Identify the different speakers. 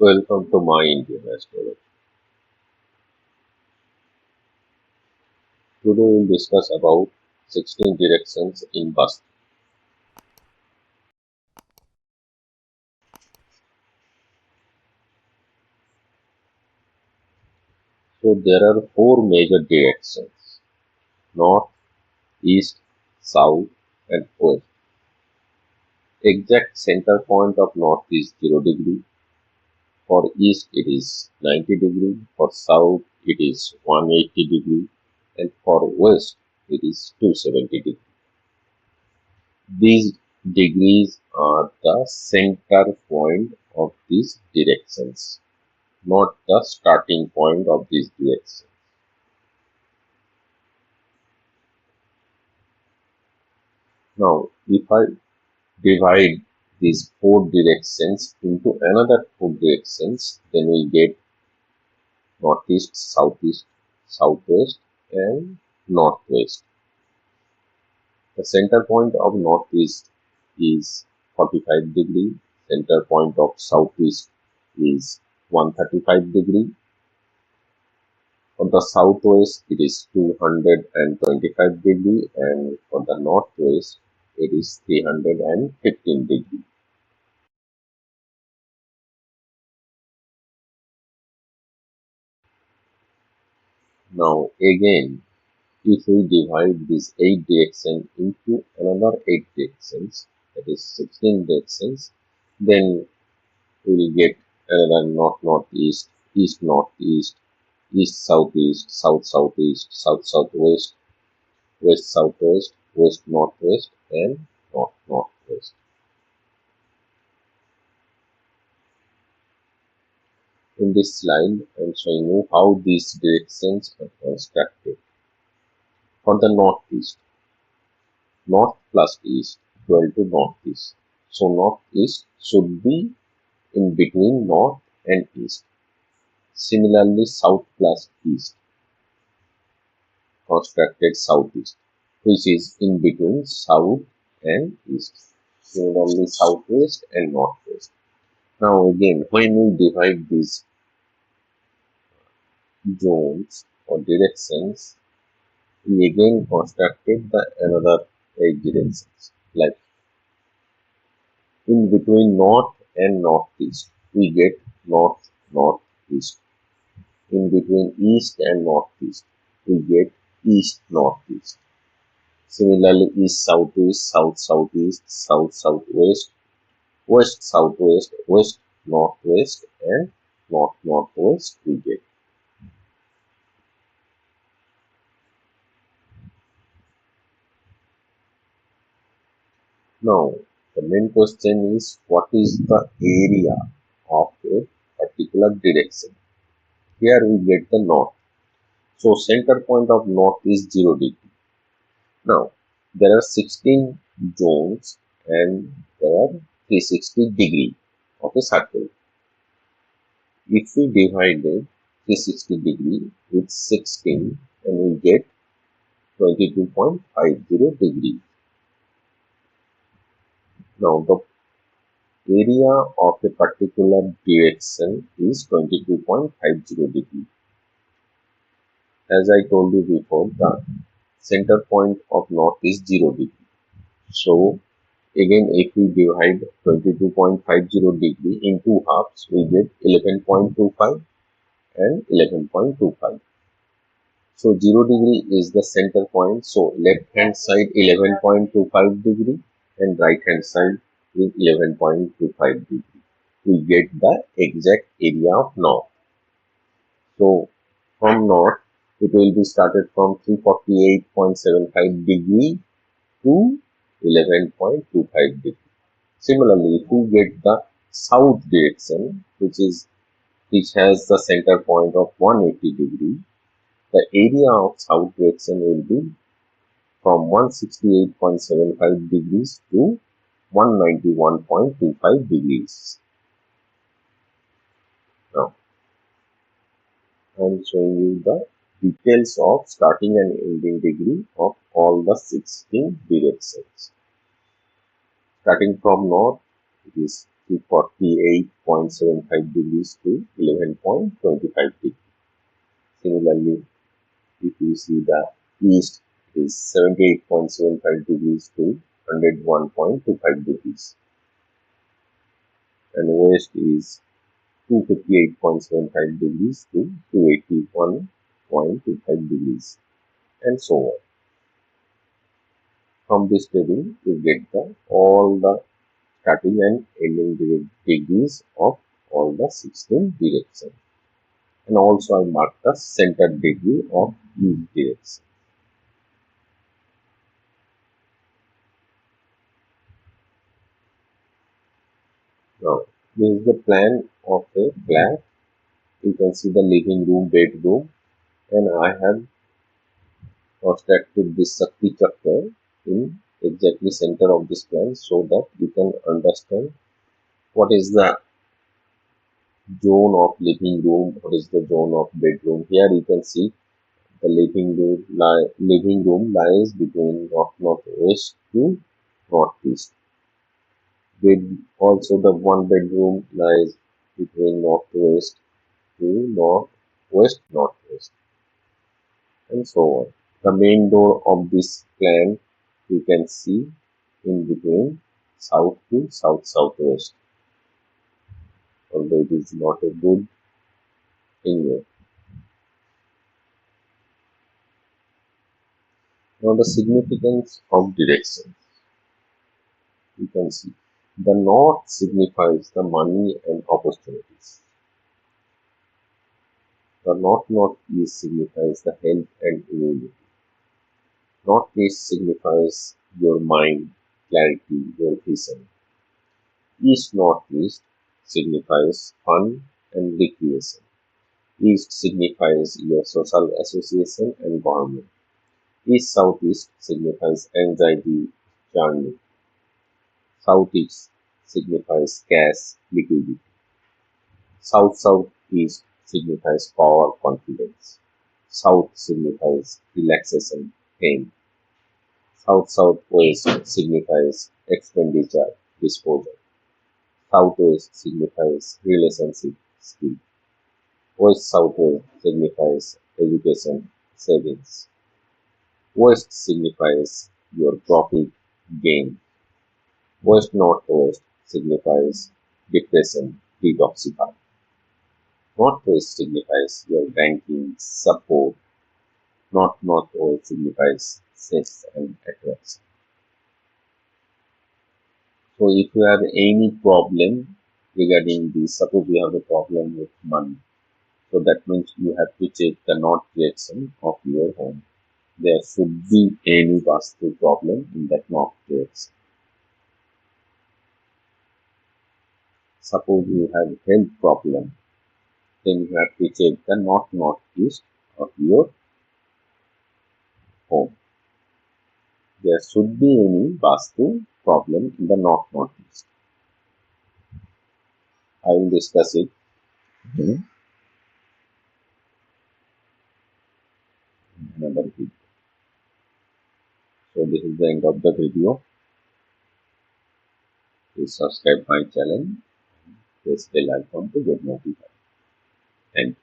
Speaker 1: Welcome to my Indian Astrology. Today we'll discuss about 16 directions in Vastu. So there are four major directions: north, east, south, and west. Exact center point of north is 0 degree. For east it is 90 degree. For south it is 180 degree. And for west it is 270 degree. These degrees are the center point of these directions, not the starting point of these directions. Now, if I divide these four directions into another four directions, then we get northeast, southeast, southwest, and northwest. The center point of northeast is 45 degree. Center point of southeast is 135 degree. For the southwest, it is 225 degree, and for the northwest, it is 315 degree. Now, again, if we divide this 8 direction into another 8 directions, that is 16 directions, then we will get another north northeast, east northeast, east southeast, south southeast, south southwest, west southwest, west northwest, and north northwest. In this slide, I am showing you how these directions are constructed. For the northeast, north plus east equal to northeast. So northeast should be in between north and east. Similarly, south plus east constructed southeast, which is in between south and east. Similarly, southwest and northwest. Now again, when we divide these zones or directions, we again constructed the another 8 directions. Like in between north and northeast, we get north northeast. In between east and northeast, we get east northeast. Similarly, east southeast, south southeast, south southwest, west southwest, west northwest, and north northwest we get. Now, the main question is, what is the area of a particular direction? Here we get the north. So, center point of north is 0 degree. Now, there are 16 zones and there are 360 degree of a circle. If we divide it 360 degree with 16, and we get 22.50 degree. Now, the area of a particular direction is 22.50 degree. As I told you before, the center point of north is 0 degree. So, again, if we divide 22.50 degree in two halves, we get 11.25 and 11.25. So, 0 degree is the center point. So, left hand side 11.25 degree and right hand side is 11.25 degree. We get the exact area of north. So, from north, it will be started from 348.75 degree to 11.25 degree. Similarly, if we get the south direction, which has the center point of 180 degree, the area of south direction will be from 168.75 degrees to 191.25 degrees. Now, I am showing you the details of starting and ending degree of all the 16 directions. Starting from north, it is to 48.75 degrees to 11.25 degrees. Similarly, if you see the east is 78.75 degrees to 101.25 degrees, and west is 258.75 degrees to 281.25 degrees, and so on. From this table, you get all the starting and ending degrees of all the 16 directions. And also I mark the center degree of each direction. Now, this is the plan of a flat. You can see the living room, bedroom, and I have constructed this Shakti Chakra in exactly center of this plan so that you can understand what is the zone of living room, what is the zone of bedroom. Here you can see the living room lies between northwest to northeast. Also, the one bedroom lies between northwest to northwest, and so on. The main door of this plan you can see in between south to southwest, although it is not a good thing yet. Now, the significance of direction. You can see the north signifies the money and opportunities. The northeast signifies the health and immunity. Northeast signifies your mind, clarity, your vision. East northeast signifies fun and recreation. East signifies your social association and government. East southeast signifies anxiety, journey. Southeast signifies cash, liquidity. Southeast signifies power, confidence. South signifies relaxation, pain. Southwest signifies expenditure, disposal. Southwest signifies relationship, skill. West Southwest signifies education, savings. West signifies your profit, gain. West Northwest signifies depression, detoxify. Northwest signifies your banking, support. Northwest signifies sex and attraction. So if you have any problem regarding this, suppose you have a problem with money. So that means you have to check the north direction of your home. There should be any Vastu problem in that north direction. Suppose you have health problem, then you have to check the northeast of your home. There should be any Vastu problem in the northeast. I will discuss it in another video. So this is the end of the video. Please subscribe my channel. Press bell icon to get notified. Thank you.